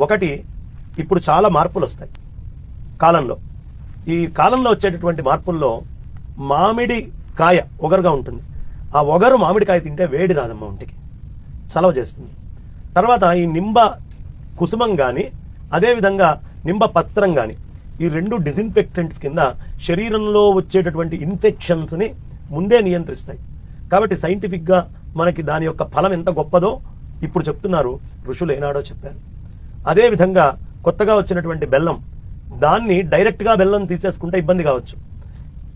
ఒకటి, ఇప్పుడు చాలా మార్పులు వస్తాయి కాలంలో. ఈ కాలంలో వచ్చేటటువంటి మార్పుల్లో మామిడి కాయ ఒగరుగా ఉంటుంది. ఆ ఒగరు మామిడికాయ తింటే వేడి రాదమ్మ ఒంటికి, చలవ చేస్తుంది. తర్వాత ఈ నింబ కుసుమం కానీ అదేవిధంగా నింబ పత్రం కానీ ఈ రెండు డిజిన్ఫెక్టెంట్స్ కింద శరీరంలో వచ్చేటటువంటి ఇన్ఫెక్షన్స్ని ముందే నియంత్రిస్తాయి. కాబట్టి సైంటిఫిక్గా మనకి దాని యొక్క ఫలం ఎంత గొప్పదో ఇప్పుడు చెప్తున్నారు, ఋషులు ఏనాడో చెప్పారు. అదేవిధంగా కొత్తగా వచ్చినటువంటి బెల్లం, దాన్ని డైరెక్ట్గా బెల్లం తీసేసుకుంటే ఇబ్బంది కావచ్చు.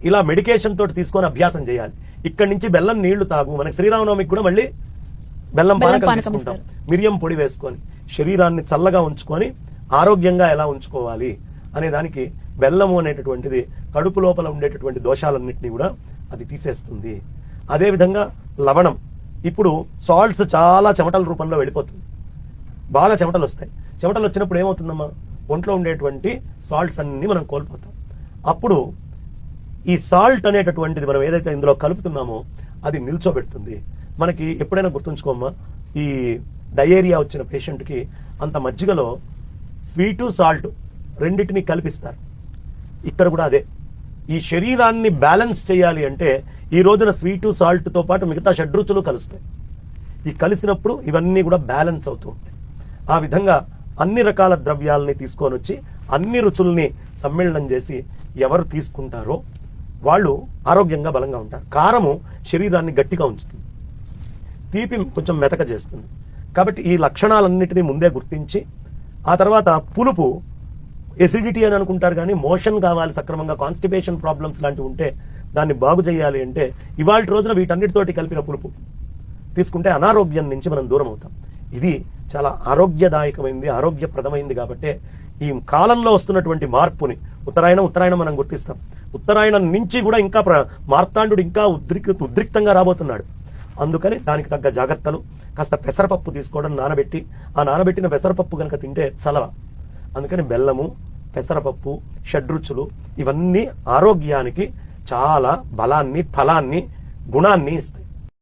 ఇలా మెడికేషన్ తోటి తీసుకొని అభ్యాసం చేయాలి. ఇక్కడి నుంచి బెల్లం నీళ్లు తాగు. మనకి శ్రీరామనవమికి కూడా మళ్ళీ బెల్లం పానకం తీసుకుంటాం. మిరియం పొడి వేసుకొని శరీరాన్ని చల్లగా ఉంచుకొని ఆరోగ్యంగా ఎలా ఉంచుకోవాలి అనే దానికి బెల్లము అనేటటువంటిది కడుపు లోపల ఉండేటటువంటి దోషాలన్నింటినీ కూడా అది తీసేస్తుంది. అదేవిధంగా లవణం, ఇప్పుడు సాల్ట్స్ చాలా చెమటల రూపంలో వెళ్ళిపోతుంది, బాగా చెమటలు వస్తాయి. చెమటలు వచ్చినప్పుడు ఏమవుతుందమ్మా, ఒంట్లో ఉండేటువంటి సాల్ట్స్ అన్ని మనం కోల్పోతాం. అప్పుడు ఈ సాల్ట్ అనేటటువంటిది మనం ఏదైతే ఇందులో కలుపుతున్నామో అది నిల్చోబెడుతుంది. మనకి ఎప్పుడైనా గుర్తుంచుకోమ్మా, ఈ డయేరియా వచ్చిన పేషెంట్కి అంత మజ్జిగలో స్వీటు సాల్ట్ రెండింటినీ కల్పిస్తారు. ఇక్కడ కూడా అదే, ఈ శరీరాన్ని బ్యాలెన్స్ చేయాలి అంటే ఈ రోజున స్వీటు సాల్ట్తో పాటు మిగతా షడ్రుచులు కలుస్తాయి. ఈ కలిసినప్పుడు ఇవన్నీ కూడా బ్యాలెన్స్ అవుతూ ఉంటాయి. ఆ విధంగా అన్ని రకాల ద్రవ్యాలని తీసుకొని వచ్చి అన్ని రుచుల్ని సమ్మేళనం చేసి ఎవరు తీసుకుంటారో వాళ్ళు ఆరోగ్యంగా బలంగా ఉంటారు. కారము శరీరాన్ని గట్టిగా ఉంచుతుంది, తీపి కొంచెం మెతక చేస్తుంది. కాబట్టి ఈ లక్షణాలన్నిటినీ ముందే గుర్తించి, ఆ తర్వాత పులుపు ఎసిడిటీ అని అనుకుంటారు కానీ మోషన్ కావాలి సక్రమంగా, కాన్స్టిపేషన్ ప్రాబ్లమ్స్ లాంటివి ఉంటే దాన్ని బాగు చేయాలి అంటే ఇవాళ రోజున వీటన్నిటితోటి కలిపిన పులుపు తీసుకుంటే అనారోగ్యం నుంచి మనం దూరం అవుతాం. ఇది చాలా ఆరోగ్యదాయకమైంది, ఆరోగ్యప్రదమైంది. కాబట్టి ఈ కాలంలో వస్తున్నటువంటి మార్పుని ఉత్తరాయణం మనం గుర్తిస్తాం. ఉత్తరాయణం నుంచి కూడా ఇంకా మార్తాండు ఇంకా ఉద్రిక్తంగా రాబోతున్నాడు. అందుకని దానికి తగ్గ జాగ్రత్తలు, కాస్త పెసరపప్పు తీసుకోవడం, నానబెట్టి ఆ నానబెట్టిన పెసరపప్పు కనుక తింటే చలవ. అందుకని బెల్లము, పెసరపప్పు, షడ్రుచులు ఇవన్నీ ఆరోగ్యానికి చాలా బలాన్ని, ఫలాన్ని, గుణాన్ని ఇస్తాయి.